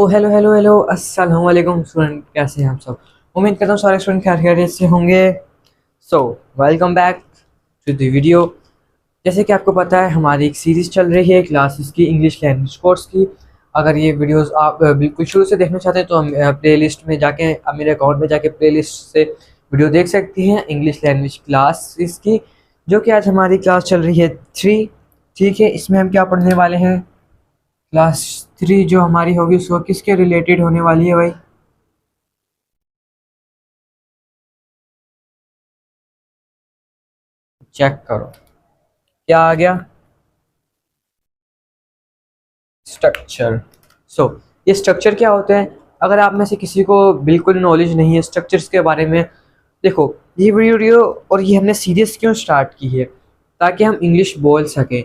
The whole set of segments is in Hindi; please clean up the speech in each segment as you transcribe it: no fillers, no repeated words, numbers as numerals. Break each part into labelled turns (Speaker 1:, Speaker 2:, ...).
Speaker 1: ओ हेलो हेलो हेलो अस्सलाम वालेकुम स्टूडेंट, कैसे हैं आप सब। उम्मीद करता हूँ सारे स्टूडेंट खैरियत से होंगे। So welcome back to the video. जैसे कि आपको पता है हमारी एक सीरीज़ चल रही है क्लासेस की, इंग्लिश लैंग्वेज कोर्स की। अगर ये वीडियोस आप बिल्कुल शुरू से देखना चाहते हैं तो हम प्लेलिस्ट में जाके, मेरे अकाउंट में जाके प्लेलिस्ट से वीडियो देख सकती हैं इंग्लिश लैंग्वेज क्लासेस की, जो कि आज हमारी क्लास चल रही है 3। ठीक है, इसमें हम क्या पढ़ने वाले हैं। क्लास 3 जो हमारी होगी उसको किसके रिलेटेड होने वाली है भाई। चेक करो क्या आ गया। स्ट्रक्चर। सो ये स्ट्रक्चर क्या होते हैं। अगर आप में से किसी को बिल्कुल नॉलेज नहीं है स्ट्रक्चर्स के बारे में, देखो ये वीडियो और ये हमने सीरीज क्यों स्टार्ट की है, ताकि हम इंग्लिश बोल सकें।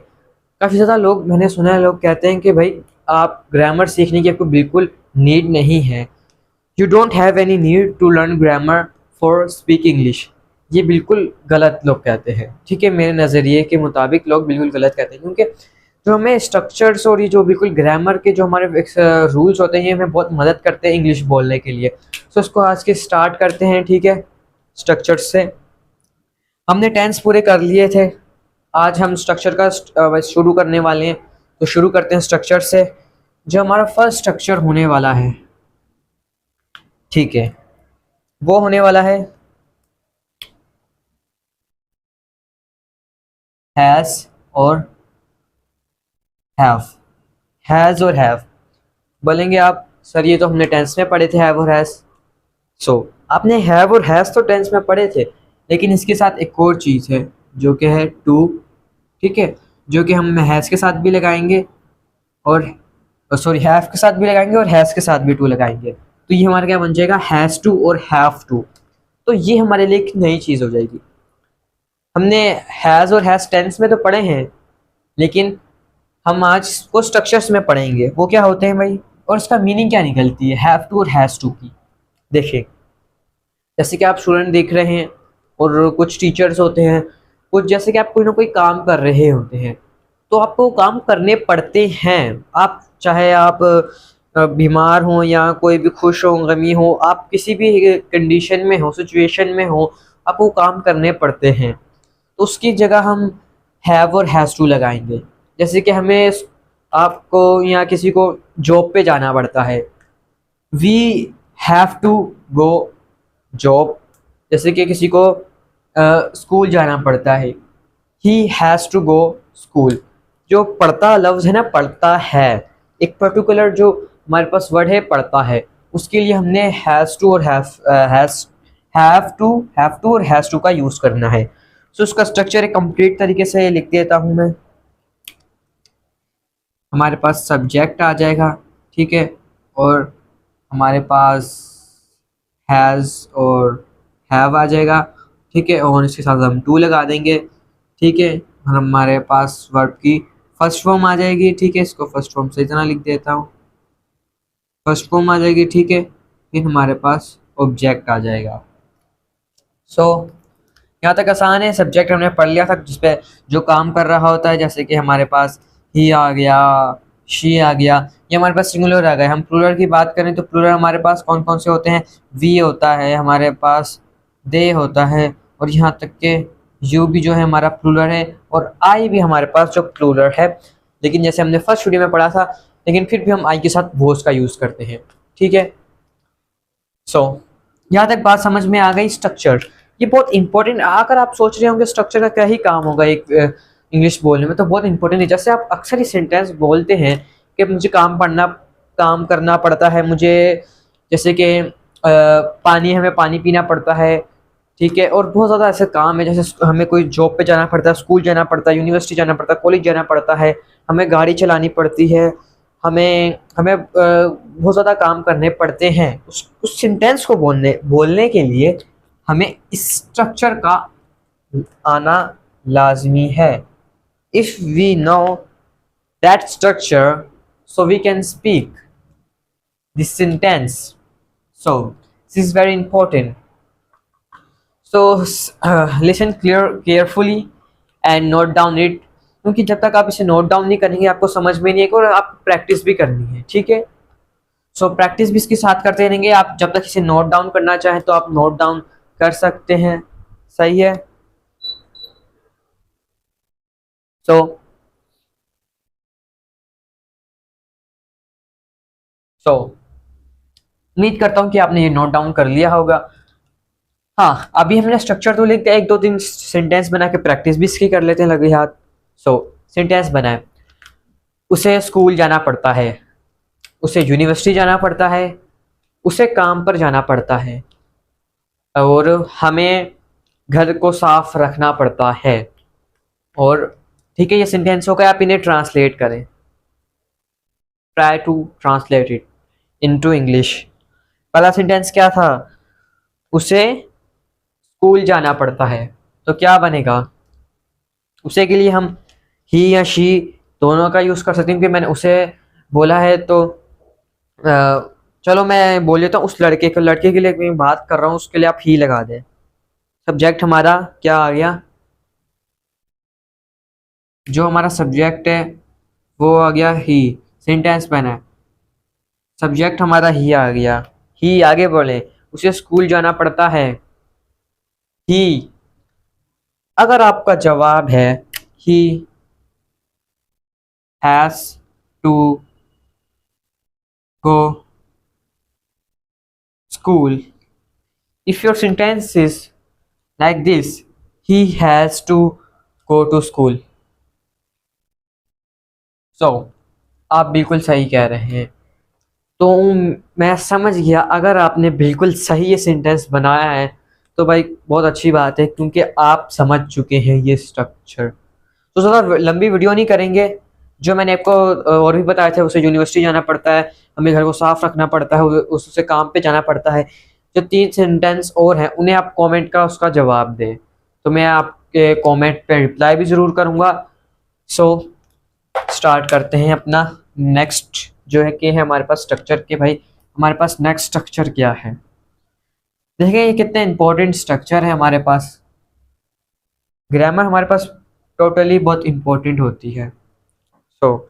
Speaker 1: काफ़ी ज़्यादा लोग, मैंने सुना है, लोग कहते हैं कि भाई आप ग्रामर सीखने की आपको बिल्कुल नीड नहीं है। You don't have any need to learn grammar for speak English. ये बिल्कुल गलत लोग कहते हैं। ठीक है, मेरे नज़रिए के मुताबिक लोग बिल्कुल गलत कहते हैं, क्योंकि जो हमें स्ट्रक्चर्स और ये जो बिल्कुल ग्रामर के जो हमारे रूल्स होते हैं, ये हमें बहुत मदद करते हैं इंग्लिश बोलने के लिए। सो इसको आज के स्टार्ट करते हैं। ठीक है, स्ट्रक्चर्स से हमने टेंस पूरे कर लिए थे। आज हम स्ट्रक्चर का शुरू करने वाले हैं। तो शुरू करते हैं स्ट्रक्चर से। जो हमारा फर्स्ट स्ट्रक्चर होने वाला है, ठीक है, वो होने वाला है हैज़ और हैव। हैज़ और हैव बोलेंगे आप, सर ये तो हमने टेंस में पढ़े थे हैव और हैज़। सो आपने हैव और हैज़ तो टेंस में पढ़े थे, लेकिन इसके साथ एक और चीज़ है जो कि है टू। ठीक है, जो कि हम हैज़ के साथ भी लगाएंगे और सॉरी हैव के साथ भी लगाएंगे और हैज़ के साथ भी टू लगाएंगे। तो ये हमारा क्या बन जाएगा, हैज़ टू और हैव टू। तो ये हमारे लिए एक नई चीज़ हो जाएगी। हमने हैज़ और हैज़ टेंस में तो पढ़े हैं, लेकिन हम आज को स्ट्रक्चर्स में पढ़ेंगे वो क्या होते हैं भाई, और इसका मीनिंग क्या निकलती है हैव टू और हैज़ टू की। देखिए, जैसे कि आप स्टूडेंट देख रहे हैं और कुछ टीचर्स होते हैं, कुछ जैसे कि आप कोई ना कोई काम कर रहे होते हैं, तो आपको काम करने पड़ते हैं। आप चाहे आप बीमार हो या कोई भी खुश हो, गमी हो, आप किसी भी कंडीशन में हो, सिचुएशन में हो, आपको काम करने पड़ते हैं। तो उसकी जगह हम हैव और हैज़ टू लगाएंगे। जैसे कि हमें आपको या किसी को जॉब पे जाना पड़ता है, we have to go job. जैसे कि किसी को स्कूल जाना पड़ता है, he has to go school. जो पढ़ता लफ्ज़ है ना, पढ़ता है, एक पर्टिकुलर जो हमारे पास वर्ड है पढ़ता है, उसके लिए हमने हैज़ टू और हैव टू और हैज़ टू का यूज़ करना है। सो उसका स्ट्रक्चर एक कंप्लीट तरीके से लिख देता हूँ मैं। हमारे पास सब्जेक्ट आ जाएगा, ठीक है, और हमारे पास हैज़ और हैव आ जाएगा, ठीक है, और इसके साथ हम टू लगा देंगे। ठीक है, और हमारे पास वर्ब की फर्स्ट फॉर्म आ जाएगी। ठीक है, इसको फर्स्ट फॉर्म से इतना लिख देता हूँ, फर्स्ट फॉर्म आ जाएगी। ठीक है, फिर हमारे पास ऑब्जेक्ट आ जाएगा। सो यहाँ तक आसान है। सब्जेक्ट हमने पढ़ लिया था, जिसपे जो काम कर रहा होता है, जैसे कि हमारे पास ही आ गया, शी आ गया, ये हमारे पास सिंगुलर आ गए। हम प्लूरल की बात करें तो प्लूरल हमारे पास कौन कौन से होते हैं, वी होता है, हमारे पास दे होता है, और यहाँ तक के यू भी जो है हमारा प्लूरल है, और आई भी हमारे पास जो प्लूरल है। लेकिन जैसे हमने फर्स्ट वीडियो में पढ़ा था, लेकिन फिर भी हम आई के साथ वोस का यूज़ करते हैं। ठीक है, सो यहाँ तक बात समझ में आ गई। स्ट्रक्चर ये बहुत इंपॉर्टेंट, अगर आप सोच रहे होंगे स्ट्रक्चर का क्या ही काम होगा एक इंग्लिश बोलने में, तो बहुत इंपॉर्टेंट है। जैसे आप अक्सर ही सेंटेंस बोलते हैं कि मुझे काम करना पड़ता है, मुझे जैसे कि पानी, हमें पानी पीना पड़ता है। ठीक है, और बहुत ज़्यादा ऐसे काम है, जैसे हमें कोई जॉब पे जाना पड़ता है, स्कूल जाना पड़ता है, यूनिवर्सिटी जाना पड़ता है, कॉलेज जाना पड़ता है, हमें गाड़ी चलानी पड़ती है, हमें हमें बहुत ज़्यादा काम करने पड़ते हैं। उस सेंटेंस को बोलने के लिए हमें इस स्ट्रक्चर का आना लाजमी है। If we know that structure, so we can speak this sentence. So this is very important. So listen carefully and note down it, क्योंकि जब तक आप इसे नोट डाउन नहीं करेंगे आपको समझ में नहीं आएगा, और आप प्रैक्टिस भी करनी है। ठीक है, सो प्रैक्टिस भी इसके साथ करते रहेंगे। आप जब तक इसे नोट डाउन करना चाहें तो आप नोट डाउन कर सकते हैं। सही है। सो सो उम्मीद करता हूँ कि आपने ये नोट डाउन कर लिया होगा। हाँ, अभी हमने स्ट्रक्चर तो लिख दिया, एक दो तीन सेंटेंस बना के प्रैक्टिस भी इसकी कर लेते हैं लगे हाथ। सो सेंटेंस बनाए। उसे स्कूल जाना पड़ता है, उसे यूनिवर्सिटी जाना पड़ता है, उसे काम पर जाना पड़ता है, और हमें घर को साफ रखना पड़ता है। और ठीक है, ये सेंटेंस हो गए। आप इन्हें ट्रांसलेट करें। Try to translate it into English. पहला सेंटेंस क्या था? उसे स्कूल जाना पड़ता है, तो क्या बनेगा? उसे के लिए हम ही या शी दोनों का यूज कर सकते हैं, क्योंकि मैंने उसे बोला है। तो चलो मैं बोल देता हूँ उस लड़के के लिए मैं बात कर रहा हूँ, उसके लिए आप ही लगा दें। सब्जेक्ट हमारा क्या आ गया? जो हमारा सब्जेक्ट है वो आ गया ही। सेंटेंस बना है, सब्जेक्ट हमारा ही आ गया। ही आगे बोले, उसे स्कूल जाना पड़ता है। ही, अगर आपका जवाब है he has to go school, if your sentence is like this, he has to go to school, so आप बिल्कुल सही कह रहे हैं। तो मैं समझ गया, अगर आपने बिल्कुल सही ये सेंटेंस बनाया है तो भाई बहुत अच्छी बात है, क्योंकि आप समझ चुके हैं ये स्ट्रक्चर। तो ज़्यादा लंबी वीडियो नहीं करेंगे। जो मैंने आपको और भी बताया था, उसे यूनिवर्सिटी जाना पड़ता है, हमें घर को साफ रखना पड़ता है, उससे काम पे जाना पड़ता है। जो 3 सेंटेंस और हैं उन्हें आप कमेंट का उसका जवाब दें, तो मैं आपके कमेंट पे रिप्लाई भी ज़रूर करूँगा। सो स्टार्ट करते हैं अपना नेक्स्ट जो है कि है हमारे पास स्ट्रक्चर के। भाई हमारे पास नेक्स्ट स्ट्रक्चर क्या है? देखें ये कितने इंपॉर्टेंट स्ट्रक्चर है हमारे पास। ग्रामर हमारे पास टोटली बहुत इंपॉर्टेंट होती है। सो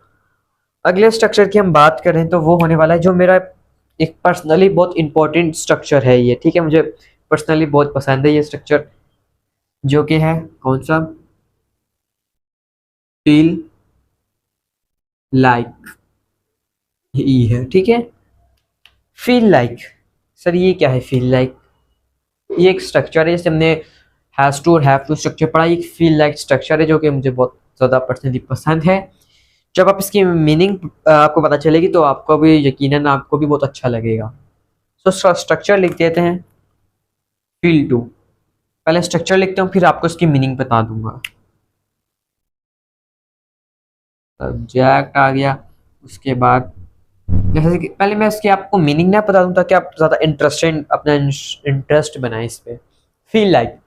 Speaker 1: अगले स्ट्रक्चर की हम बात करें तो वो होने वाला है जो मेरा एक पर्सनली बहुत इंपॉर्टेंट स्ट्रक्चर है ये। ठीक है, मुझे पर्सनली बहुत पसंद है ये स्ट्रक्चर, जो कि है कौन सा? Feel like. ये है, ठीक है। फील लाइक, सर ये क्या है? फील लाइक ये एक स्ट्रक्चर है, जैसे हमने हैज़ टू और हैव टू स्ट्रक्चर पढ़ा। एक फील लाइक स्ट्रक्चर है जो कि मुझे बहुत ज़्यादा पर्सनली पसंद है। जब आप इसकी मीनिंग आपको पता चलेगी तो आपको भी यकीनन आपको भी बहुत अच्छा लगेगा। तो स्ट्रक्चर लिख देते हैं फील टू। पहले स्ट्रक्चर लिखते हूँ, फिर आपको इसकी मीनिंग बता दूंगा। सब्जेक्ट आ गया, उसके बाद जैसे कि पहले मैं इसकी आपको मीनिंग ना बता दूं ताकि आप ज़्यादा इंटरेस्टेड अपना इंटरेस्ट बनाएं इस पे। फील लाइक,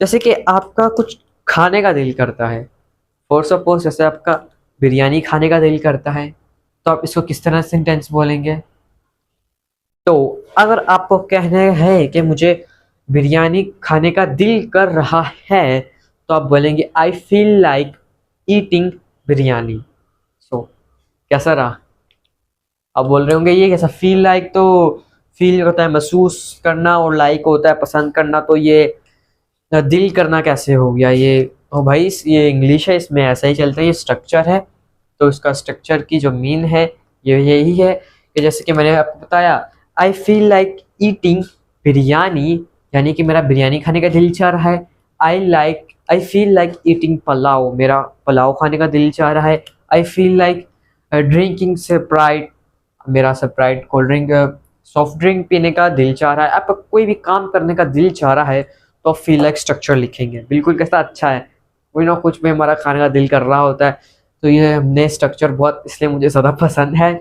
Speaker 1: जैसे कि आपका कुछ खाने का दिल करता है। फॉर सपोज जैसे आपका बिरयानी खाने का दिल करता है, तो आप इसको किस तरह सेंटेंस बोलेंगे? तो अगर आपको कहना है कि मुझे बिरयानी खाने का दिल कर रहा है, तो आप बोलेंगे I feel like eating biryani. So कैसा रहा? आप बोल रहे होंगे ये कैसा? फील लाइक तो फील होता है महसूस करना, और लाइक होता है पसंद करना, तो ये दिल करना कैसे हो गया? ये ओ भाई ये इंग्लिश है, इसमें ऐसा ही चलता है, ये स्ट्रक्चर है। तो इसका स्ट्रक्चर की जो मीन है ये यही है कि जैसे कि मैंने आपको बताया, आई फील लाइक ईटिंग बिरयानी, यानी कि मेरा बिरयानी खाने का दिल चाह रहा है। I feel like eating pulao, मेरा पुलाव खाने का दिल चाह रहा है। I feel like drinking Sprite, मेरा Sprite cold drink soft drink पीने का दिल चाह रहा है। आपका कोई भी काम करने का दिल चाह रहा है तो फील लाइक स्ट्रक्चर लिखेंगे। बिल्कुल कैसा अच्छा है, कोई ना कुछ भी हमारा खाने का दिल कर रहा होता है, तो ये हमने स्ट्रक्चर बहुत इसलिए मुझे ज़्यादा पसंद है।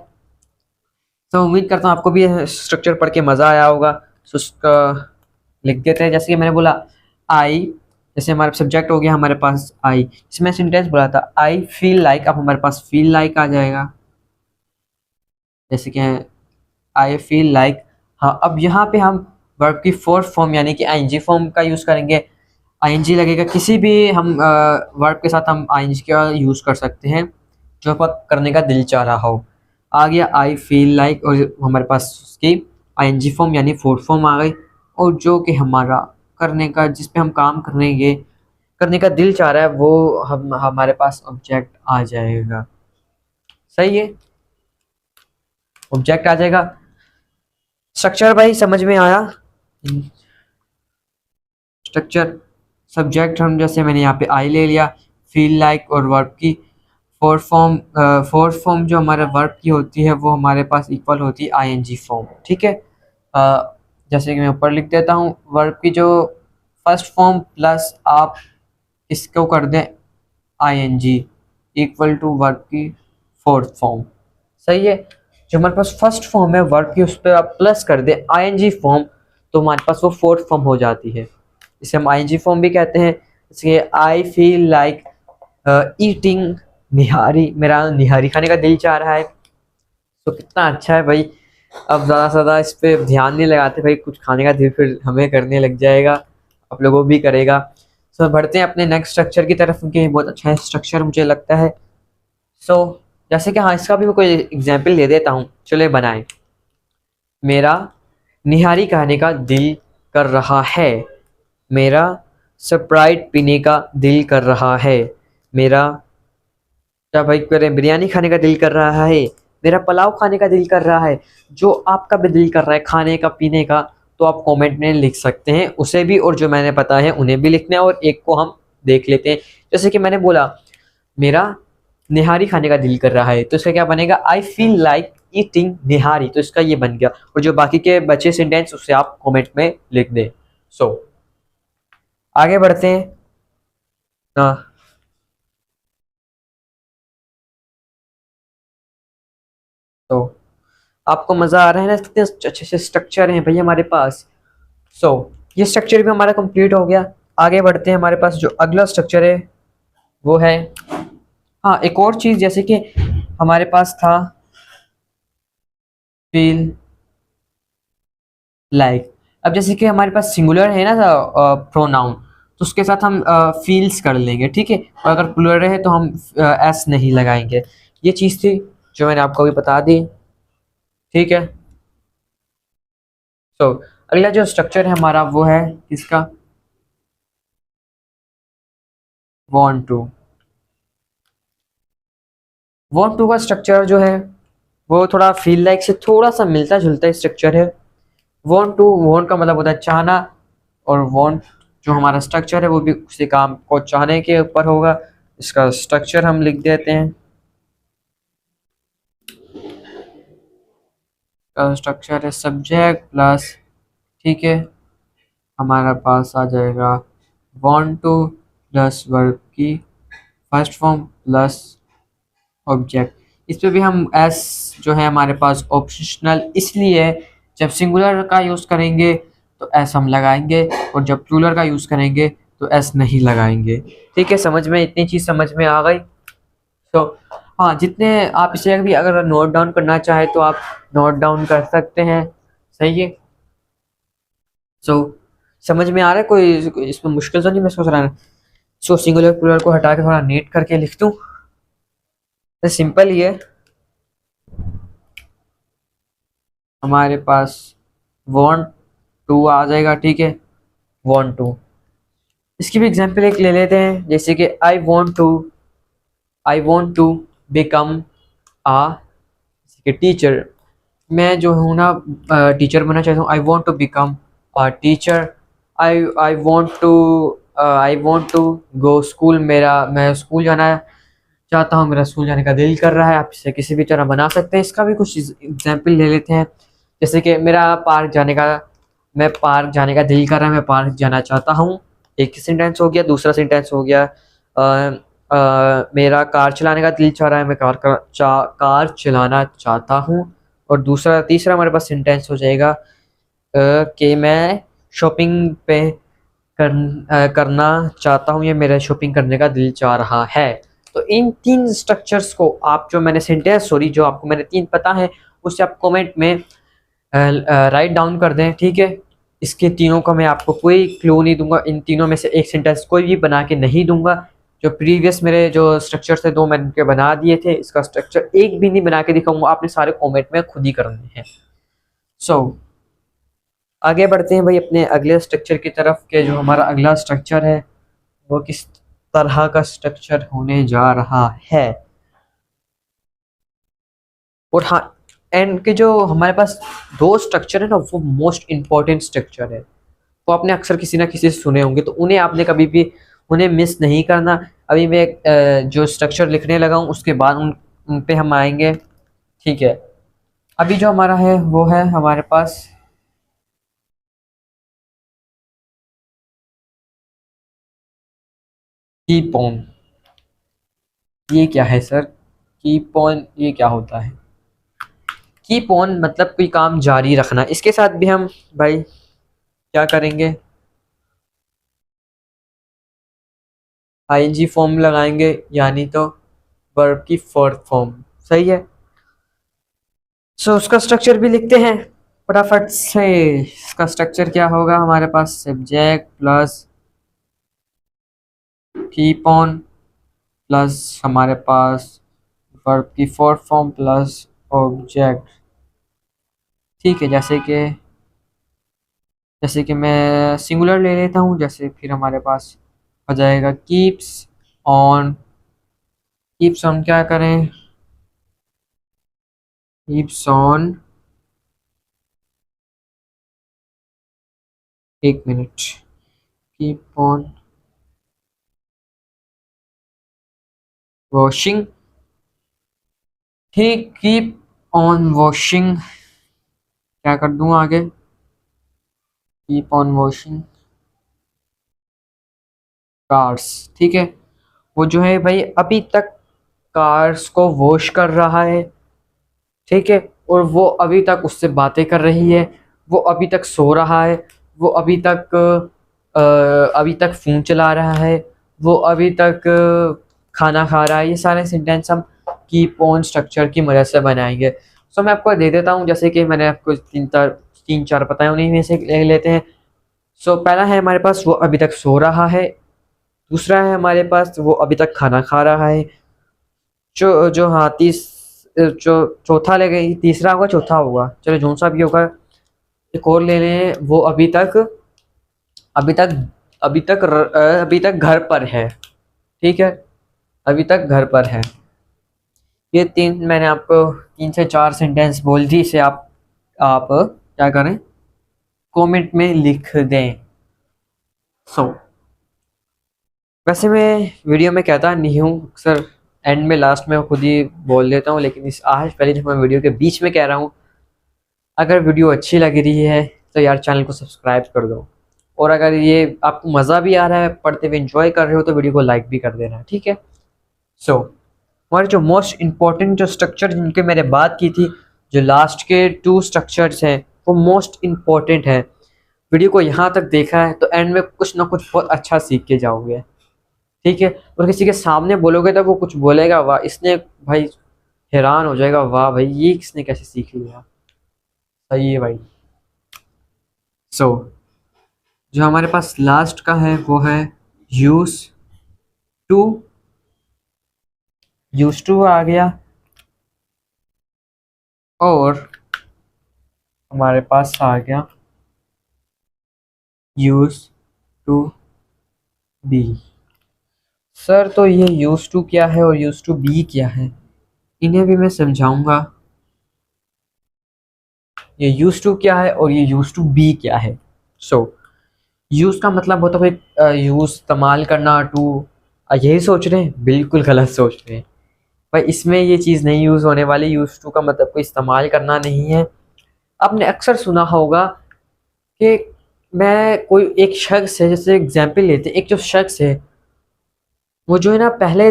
Speaker 1: तो उम्मीद करता हूँ आपको भी स्ट्रक्चर पढ़ के मज़ा आया होगा। तो उसका लिख देते हैं, जैसे कि मैंने बोला आई, जैसे हमारा सब्जेक्ट हो गया हमारे पास आई, इसमें सेंटेंस बोला था आई फील लाइक, अब हमारे पास फील लाइक आ जाएगा। जैसे कि आई फील लाइक, हाँ अब यहाँ पे हम वर्ब की फोर्थ फॉर्म यानी कि आईएनजी फॉर्म का यूज़ करेंगे। आईएनजी लगेगा, किसी भी हम वर्ब के साथ हम आईएनजी का यूज़ कर सकते हैं जो पर करने का दिल चाह रहा हो। आ गया आई फील लाइक, और हमारे पास उसकी आईएनजी फॉर्म यानी फोर्थ फॉर्म आ गई, और जो कि हमारा करने का, जिस पे हम काम करेंगे, करने का दिल चाह रहा है, वो हम हमारे पास ऑब्जेक्ट आ जाएगा। सही है, ऑब्जेक्ट आ जाएगा। स्ट्रक्चर भाई समझ में आया? स्ट्रक्चर सब्जेक्ट हम, जैसे मैंने यहाँ पे आई ले लिया, फील लाइक और वर्ब की फोर्थ फॉर्म जो हमारे वर्ब की होती है वो हमारे पास इक्वल होती है आईएनजी फॉर्म। ठीक है, जैसे कि मैं ऊपर लिख देता हूँ, वर्ब की जो फर्स्ट फॉर्म प्लस आप इसको कर दें आईएनजी इक्वल टू वर्ब की फोर्थ फॉर्म। सही है, जो हमारे पास फर्स्ट फॉर्म है वर्ब की, उस पर आप प्लस कर दें आईएनजी फॉर्म, तो हमारे पास वो फोर्थ फॉर्म हो जाती है। इसे हम आईएनजी फॉर्म भी कहते हैं। जैसे आई फील लाइक ईटिंग निहारी, मेरा निहारी खाने का दिल चाह रहा है। तो कितना अच्छा है भाई, अब ज़्यादा से ज़्यादा इस पर ध्यान नहीं लगाते भाई, कुछ खाने का दिल फिर हमें करने लग जाएगा, आप लोगों भी करेगा। सो बढ़ते हैं अपने नेक्स्ट स्ट्रक्चर की तरफ, क्योंकि बहुत अच्छा है स्ट्रक्चर मुझे लगता है। सो जैसे कि हाँ, इसका भी मैं कोई एग्जाम्पल ले देता हूँ, चलो बनाएं। मेरा निहारी खाने का दिल कर रहा है, मेरा स्प्राइट पीने का दिल कर रहा है, मेरा क्या भाई करें, बिरयानी खाने का दिल कर रहा है, मेरा पुलाव खाने का दिल कर रहा है। जो आपका भी दिल कर रहा है खाने का, पीने का, तो आप कमेंट में लिख सकते हैं उसे भी, और जो मैंने पता है उन्हें भी लिखना है, और एक को हम देख लेते हैं। जैसे कि मैंने बोला मेरा निहारी खाने का दिल कर रहा है, तो इसका क्या बनेगा, आई फील लाइक ईटिंग निहारी, तो इसका ये बन गया। और जो बाकी के बचे सेंटेंस उसे आप कमेंट में लिख दें। सो आगे बढ़ते हैं। तो आपको मज़ा आ रहा है ना, कितने अच्छे से स्ट्रक्चर हैं भाई हमारे पास। सो ये स्ट्रक्चर भी हमारा कंप्लीट हो गया। आगे बढ़ते हैं, हमारे पास जो अगला स्ट्रक्चर है वो है, हाँ एक और चीज़, जैसे कि हमारे पास था फील लाइक। अब जैसे कि हमारे पास सिंगुलर है ना प्रोनाउन, तो उसके साथ हम फील्स कर लेंगे, ठीक है। और अगर प्लूरल है तो हम एस नहीं लगाएंगे। ये चीज़ थी जो मैंने आपको अभी बता दी, ठीक है। तो अगला जो स्ट्रक्चर है हमारा वो है इसका want to। want to का स्ट्रक्चर जो है वो थोड़ा फील लाइक से थोड़ा सा मिलता जुलता स्ट्रक्चर है। want to, want का मतलब होता है चाहना, और want जो हमारा स्ट्रक्चर है वो भी किसी काम को चाहने के ऊपर होगा। इसका स्ट्रक्चर हम लिख देते हैं, स्ट्रक्चर है सब्जेक्ट प्लस, ठीक है, हमारा पास आ जाएगा want to प्लस वर्ब की फर्स्ट फॉर्म प्लस ऑब्जेक्ट। इस पे भी हम एस जो है हमारे पास ऑप्शनल इसलिए है, जब सिंगुलर का यूज़ करेंगे तो एस हम लगाएंगे, और जब प्लूरल का यूज़ करेंगे तो एस नहीं लगाएंगे। ठीक है, समझ में, इतनी चीज़ समझ में आ गई। तो हाँ, जितने आप इसे भी अगर नोट डाउन करना चाहे तो आप नोट डाउन कर सकते हैं। सही है। सो समझ में आ रहा है, कोई इसमें मुश्किल तो नहीं मैं सोच रहा है। सो सिंगुलर प्लूरल को हटा के थोड़ा नीट करके लिख दूँ, तो सिंपल ही है। हमारे पास want to आ जाएगा, ठीक है, want to। इसकी भी एग्जांपल एक ले लेते हैं, जैसे कि I want to become a teacher. मैं जो हूँ ना टीचर बनना चाहता हूँ। I want to become a teacher. I want to go school. मैं स्कूल जाना चाहता हूँ, मेरा स्कूल जाने का दिल कर रहा है। आप इसे किसी भी तरह बना सकते हैं। इसका भी कुछ एग्जाम्पल ले लेते हैं, जैसे कि मैं पार्क जाने का दिल कर रहा है, मैं पार्क जाना चाहता हूँ। एक सेंटेंस हो गया। दूसरा सेंटेंस हो गया मेरा कार चलाने का दिल चाह रहा है, मैं कार चलाना चाहता हूँ। और तीसरा हमारे पास सेंटेंस हो जाएगा कि मैं शॉपिंग करना चाहता हूँ, या मेरा शॉपिंग करने का दिल चाह रहा है। तो इन तीन स्ट्रक्चर्स को आप जो आपको मैंने तीन पता है उससे आप कमेंट में राइट डाउन कर दें, ठीक है। इसके तीनों का मैं आपको कोई क्लू नहीं दूंगा, इन तीनों में से एक सेंटेंस कोई भी बना के नहीं दूंगा। जो प्रीवियस मेरे जो स्ट्रक्चर थे 2 मैंने उनके बना दिए थे, इसका स्ट्रक्चर एक भी नहीं बना के दिखाऊंगा, आपने सारे कमेंट में खुद ही करने हैं। सो आगे बढ़ते हैं भाई अपने अगले स्ट्रक्चर की तरफ के जो हमारा अगला स्ट्रक्चर है वो किस तरह का स्ट्रक्चर होने जा रहा है। और हाँ, एंड के जो हमारे पास 2 स्ट्रक्चर है ना वो मोस्ट इम्पॉर्टेंट स्ट्रक्चर है, वो आपने अक्सर किसी ना किसी से सुने होंगे, तो उन्हें आपने कभी भी उन्हें मिस नहीं करना। अभी मैं जो स्ट्रक्चर लिखने लगा हूँ उसके बाद उन पे हम आएंगे, ठीक है। अभी जो हमारा है वो है हमारे पास कीप ऑन। ये क्या है सर? कीप ऑन ये क्या होता है? कीप ऑन मतलब कोई काम जारी रखना। इसके साथ भी हम भाई क्या करेंगे, आईएनजी फॉर्म लगाएंगे, यानी तो वर्ब की फोर्थ फॉर्म। सही है। सो उसका स्ट्रक्चर भी लिखते हैं फटाफट से। इसका स्ट्रक्चर क्या होगा, हमारे पास subject plus keep on plus हमारे पास वर्ब की फोर्थ फॉर्म प्लस ऑब्जेक्ट। ठीक है, जैसे कि मैं सिंगुलर ले लेता हूँ, जैसे फिर हमारे पास हो जाएगा कीप्स ऑन। कीप्स ऑन क्या करें, कीप्स ऑन, एक मिनट, कीप ऑन वॉशिंग। ठीक, कीप ऑन वॉशिंग क्या कर दूं आगे, कीप ऑन वॉशिंग कार्स। ठीक है, वो जो है भाई अभी तक कार्स को वॉश कर रहा है, ठीक है, और वो अभी तक उससे बातें कर रही है, वो अभी तक सो रहा है, वो अभी तक फ़ोन चला रहा है, वो अभी तक खाना खा रहा है। ये सारे सेंटेंस हम कीप ऑन स्ट्रक्चर की मदद से बनाएंगे। सो मैं आपको दे देता हूँ, जैसे कि मैंने आपको तीन चार बताए, उन्हीं में से ले लेते हैं। सो पहला है हमारे पास वो अभी तक सो रहा है, दूसरा है हमारे पास वो अभी तक खाना खा रहा है, जो जो हाँ तीस जो चौथा ले गई, तीसरा होगा चौथा होगा, चलो जो सा भी होगा। एक और ले लें, वो अभी तक अभी तक घर पर है, ठीक है, अभी तक घर पर है। ये तीन मैंने आपको 3 से 4 सेंटेंस बोल दी, इसे आप क्या करें, कमेंट में लिख दें। सो वैसे मैं वीडियो में कहता नहीं हूँ अक्सर, एंड में लास्ट में खुद ही बोल देता हूँ, लेकिन इस आज पहले जब मैं वीडियो के बीच में कह रहा हूँ, अगर वीडियो अच्छी लग रही है तो यार चैनल को सब्सक्राइब कर दो, और अगर ये आपको मज़ा भी आ रहा है, पढ़ते हुए एंजॉय कर रहे हो, तो वीडियो को लाइक भी कर देना, ठीक है। सो हमारे जो मोस्ट इम्पॉर्टेंट जो स्ट्रक्चर जिनके मैंने बात की थी, जो लास्ट के 2 स्ट्रक्चर्स हैं वो मोस्ट इम्पॉर्टेंट है। वीडियो को यहाँ तक देखा है तो एंड में कुछ ना कुछ बहुत अच्छा सीख के जाओगे, ठीक है। और किसी के सामने बोलोगे तो वो कुछ बोलेगा, वाह इसने भाई, हैरान हो जाएगा, वाह भाई ये किसने कैसे सीख लिया। सही है भाई। सो जो हमारे पास लास्ट का है वो है यूज टू। यूज टू आ गया, और हमारे पास आ गया यूज टू बी। सर तो ये यूज टू क्या है और यूज टू बी क्या है, इन्हें भी मैं समझाऊंगा। ये यूज टू क्या है और ये यूज टू बी क्या है। सो यूज का मतलब होता है भाई यूज इस्तेमाल करना, टू यही सोच रहे हैं, बिल्कुल गलत सोच रहे हैं भाई, इसमें ये चीज़ नहीं यूज़ होने वाली। यूज टू का मतलब कोई इस्तेमाल करना नहीं है। आपने अक्सर सुना होगा कि मैं कोई एक शख्स है, जैसे एग्जाम्पल लेते हैं, एक जो शख्स है वो जो है ना पहले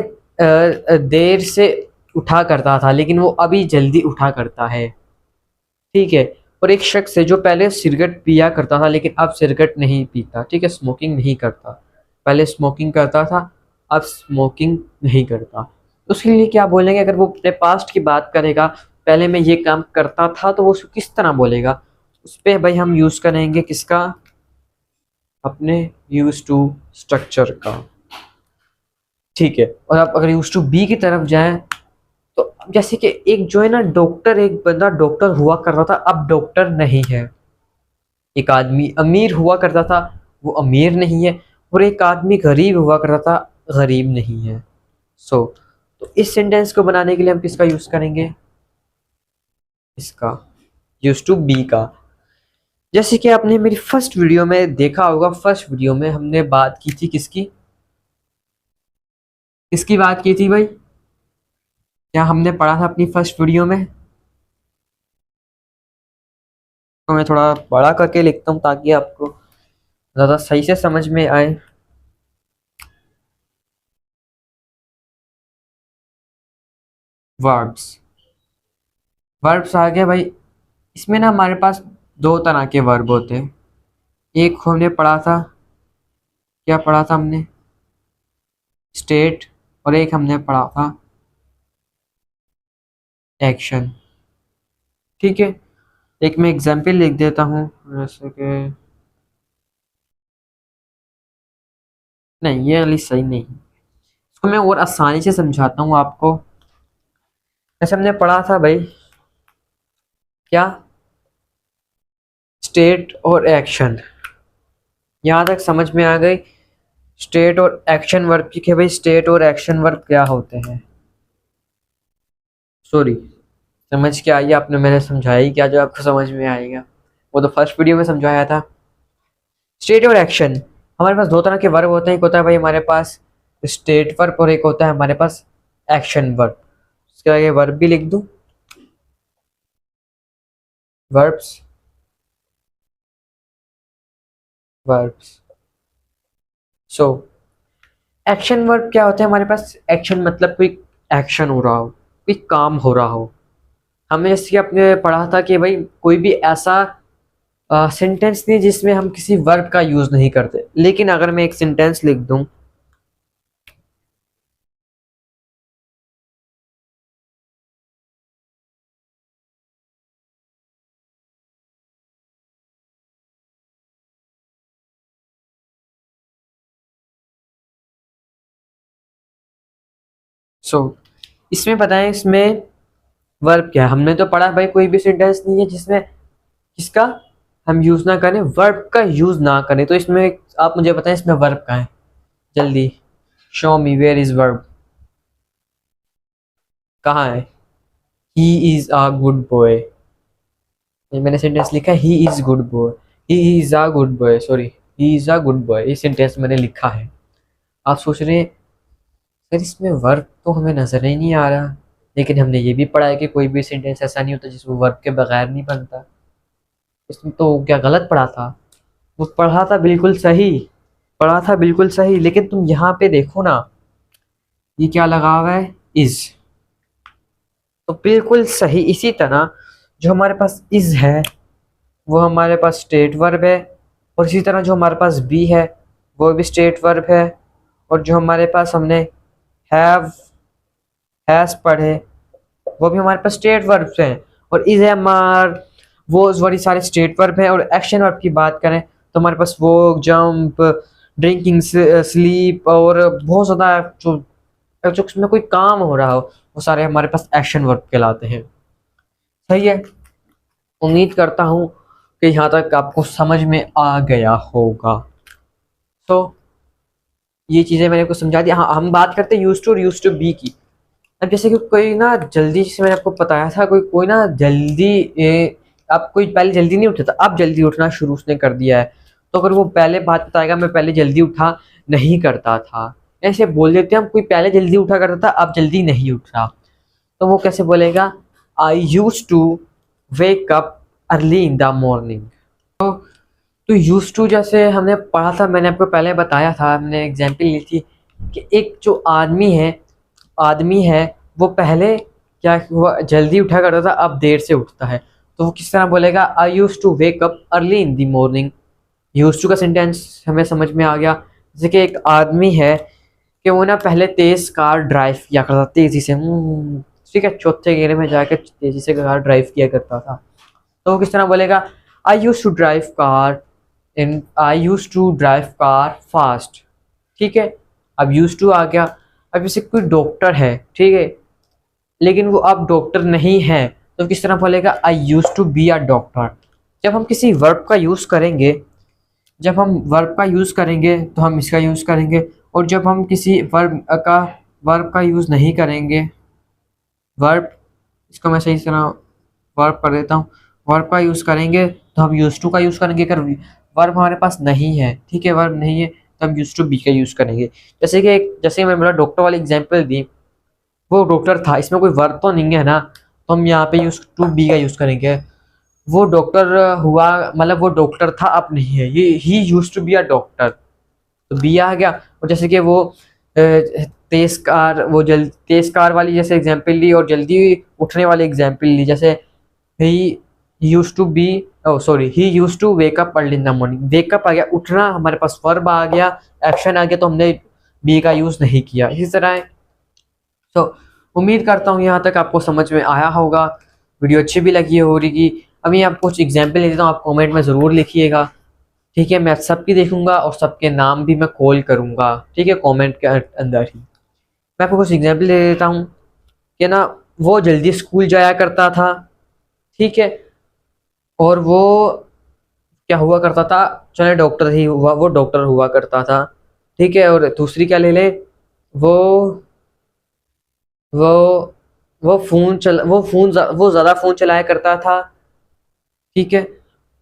Speaker 1: देर से उठा करता था, लेकिन वो अभी जल्दी उठा करता है, ठीक है। और एक शख्स है जो पहले सिगरेट पिया करता था, लेकिन अब सिगरेट नहीं पीता, ठीक है, स्मोकिंग नहीं करता। पहले स्मोकिंग करता था, अब स्मोकिंग नहीं करता। तो उसके लिए क्या बोलेंगे, अगर वो अपने पास्ट की बात करेगा, पहले मैं ये काम करता था, तो वो उसको किस तरह बोलेगा, उस पर भाई हम यूज़ करेंगे किसका, अपने यूज टू स्ट्रक्चर का, ठीक है। और आप अगर यूज टू बी की तरफ जाएं तो जैसे कि एक जो है ना डॉक्टर, एक बंदा डॉक्टर हुआ कर रहा था, अब डॉक्टर नहीं है। एक आदमी अमीर हुआ करता था, वो अमीर नहीं है। और एक आदमी गरीब हुआ करता था, गरीब नहीं है। सो तो इस सेंटेंस को बनाने के लिए हम किसका यूज करेंगे? इसका, यूज टू बी का। जैसे कि आपने मेरी फर्स्ट वीडियो में देखा होगा, फर्स्ट वीडियो में हमने बात की थी किसकी? किसकी बात की थी भाई? क्या हमने पढ़ा था अपनी फर्स्ट वीडियो में? तो मैं थोड़ा बड़ा करके लिखता हूँ ताकि आपको ज़्यादा सही से समझ में आए। वर्ब्स, वर्ब्स आ गया भाई। इसमें ना हमारे पास दो तरह के वर्ब होते हैं। एक हमने पढ़ा था, क्या पढ़ा था हमने? स्टेट। और एक हमने पढ़ा था एक्शन। ठीक है, एक मैं एग्जाम्पल लिख देता हूँ, जैसे कि नहीं, ये वाली सही नहीं, इसको मैं और आसानी से समझाता हूँ आपको। जैसे हमने पढ़ा था भाई, क्या? स्टेट और एक्शन। यहाँ तक समझ में आ गई? स्टेट और एक्शन वर्ब की, भाई स्टेट और एक्शन वर्ब क्या होते हैं? सॉरी, समझ के आइए आपने, मैंने समझाया ही क्या जो आपको समझ में आएगा? वो तो फर्स्ट वीडियो में समझाया था। स्टेट और एक्शन, हमारे पास दो तरह के वर्ब होते हैं। एक होता है भाई हमारे पास स्टेट वर्ब और एक होता है हमारे पास एक्शन वर्ब। इसके आगे वर्ब भी लिख दूं, verbs, verbs. So action verb क्या होते हैं हमारे पास? एक्शन मतलब कोई एक्शन हो रहा हो, कोई काम हो रहा हो। हमने जैसे कि आपने पढ़ा था कि भाई कोई भी ऐसा सेंटेंस नहीं जिसमें हम किसी वर्ब का यूज नहीं करते। लेकिन अगर मैं एक सेंटेंस लिख दूं, सो इसमें बताएं, इसमें वर्ब क्या है? हमने तो पढ़ा भाई कोई भी सेंटेंस नहीं है जिसमें किसका हम यूज ना करें, वर्ब का यूज ना करें। तो इसमें आप मुझे बताएं इसमें वर्ब कहाँ है? जल्दी show me, where is verb? कहाँ है? He is a good boy. मैंने सेंटेंस लिखा है he is good boy, he is a good boy, sorry, he is a good boy, ये सेंटेंस मैंने लिखा है। आप सोच रहे हैं सर इसमें वर्ब तो हमें नजर ही नहीं आ रहा, लेकिन हमने ये भी पढ़ा है कि कोई भी सेंटेंस ऐसा नहीं होता जिसमें वर्ब के बगैर नहीं बनता। इसमें तो क्या गलत पढ़ा था? वो पढ़ा था बिल्कुल सही, पढ़ा था बिल्कुल सही, लेकिन तुम यहाँ पे देखो ना, ये क्या लगा हुआ है? इज। तो बिल्कुल सही। इसी तरह जो हमारे पास इज है वो हमारे पास स्टेट वर्ब है, और इसी तरह जो हमारे पास बी है वो भी स्टेट वर्ब है, और जो हमारे पास हमने हैव, हैज पढ़े वो भी हमारे पास स्टेट वर्ब हैं। और इज है हमार, वो बड़ी सारे स्टेट वर्ब है। और एक्शन वर्ब की बात करें तो हमारे पास वो जंप, ड्रिंकिंग, स्लीप और बहुत ज़्यादा जो जो उसमें कोई काम हो रहा हो वो सारे हमारे पास एक्शन वर्ब कहलाते हैं। सही है, उम्मीद करता हूँ कि यहाँ तक आपको समझ में आ गया होगा। तो ये चीज़ें मैंने आपको समझा दी। हाँ, हम बात करते हैं यूज टू और यूज टू बी की। अब जैसे कि कोई ना जल्दी, जैसे मैंने आपको बताया था, कोई कोई ना जल्दी आप कोई पहले जल्दी नहीं उठता था, अब जल्दी उठना शुरू उसने कर दिया है। तो अगर वो पहले बात बताएगा मैं पहले जल्दी उठा नहीं करता था, ऐसे बोल देते हैं हम, कोई पहले जल्दी उठा करता था अब जल्दी नहीं उठ रहा, तो वो कैसे बोलेगा? I use to wake up early in the morning. तो यूज टू जैसे हमने पढ़ा था, मैंने आपको पहले बताया था, हमने एग्जाम्पल ली थी कि एक जो आदमी है वो पहले क्या हुआ, जल्दी उठा करता था अब देर से उठता है। तो वो किस तरह बोलेगा? I use to wake up early in the morning. Use to का सेंटेंस हमें समझ में आ गया। जैसे कि एक आदमी है कि वो ना पहले तेज कार ड्राइव किया करता, तेजी से, ठीक है, चौथे गेयर में जाकर तेजी से कार ड्राइव किया करता था। तो वो किस तरह बोलेगा? I use to drive car in, I use to drive car fast. ठीक है, अब यूज टू आ गया। अब जैसे कोई डॉक्टर है, ठीक है, लेकिन वो अब डॉक्टर नहीं है, तो किस तरह बोलेगा, I use to be a doctor. जब हम किसी वर्ब का यूज़ करेंगे, जब हम वर्ब का यूज़ करेंगे तो हम इसका यूज़ करेंगे, और जब हम किसी वर्ब का यूज़ नहीं करेंगे, वर्ब, इसको मैं सही तरह वर्ब कर देता हूँ, वर्ब का यूज़ करेंगे तो हम यूज़ टू का यूज़ करेंगे। अगर वर्ब हमारे पास नहीं है, ठीक है, वर्ब नहीं है, तो हम यूज़ टू बी का यूज़ करेंगे। जैसे मैं बोला डॉक्टर वाली एग्जांपल दी, वो डॉक्टर था, इसमें कोई वर्ब तो नहीं है ना, तो हम यहाँ पे यूज़ टू बी का यूज़ करेंगे। वो डॉक्टर हुआ, मतलब वो डॉक्टर था, अब नहीं है, ये he used to be a doctor, तो बी आ गया। और जैसे कि वो तेज कार, वो जल्द तेज कार वाली जैसे एग्जांपल ली, और जल्दी उठने वाली एग्जांपल ली, जैसे he used to be, he used to wake up early in the morning, wake up आ गया, उठना, हमारे पास वर्ब आ गया, एक्शन आ गया, तो हमने बी का यूज़ नहीं किया। इसी तरह है। तो उम्मीद करता हूँ यहाँ तक आपको समझ में आया होगा, वीडियो अच्छी भी लगी होगी। अभी आपको कुछ एग्जाम्पल दे देता हूँ, आप कमेंट में ज़रूर लिखिएगा, ठीक है, मैं सबकी देखूंगा और सबके नाम भी मैं कॉल करूँगा, ठीक है, कमेंट के अंदर ही। मैं आपको कुछ एग्जाम्पल दे देता हूँ कि ना, वो जल्दी स्कूल जाया करता था, ठीक है, और वो क्या हुआ करता था, चले डॉक्टर ही हुआ, वो डॉक्टर हुआ करता था, ठीक है। और दूसरी क्या ले लें, वो वो वो ज़्यादा फ़ोन चलाया करता था, ठीक है।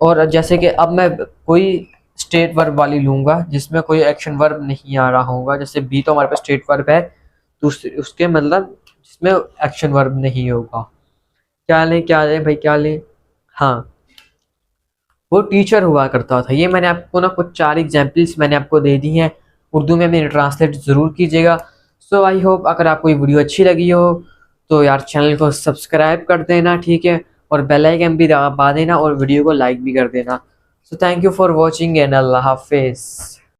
Speaker 1: और जैसे कि अब मैं कोई स्टेट वर्ब वाली लूँगा जिसमें कोई एक्शन वर्ब नहीं आ रहा होगा, जैसे बी तो हमारे पास स्टेट वर्ब है, तो उसके मतलब जिसमें एक्शन वर्ब नहीं होगा। क्या लें भाई, क्या लें? हाँ, वो टीचर हुआ करता था। ये मैंने आपको ना कुछ 4 एग्जांपल्स मैंने आपको दे दी हैं, उर्दू में मेरे ट्रांसलेट ज़रूर कीजिएगा। सो आई होप अगर आपको ये वीडियो अच्छी लगी हो तो यार चैनल को सब्सक्राइब कर देना, ठीक है, और बेल आइकन भी दबा देना, और वीडियो को लाइक भी कर देना। So thank you for watching and अल्लाह हाफिज़।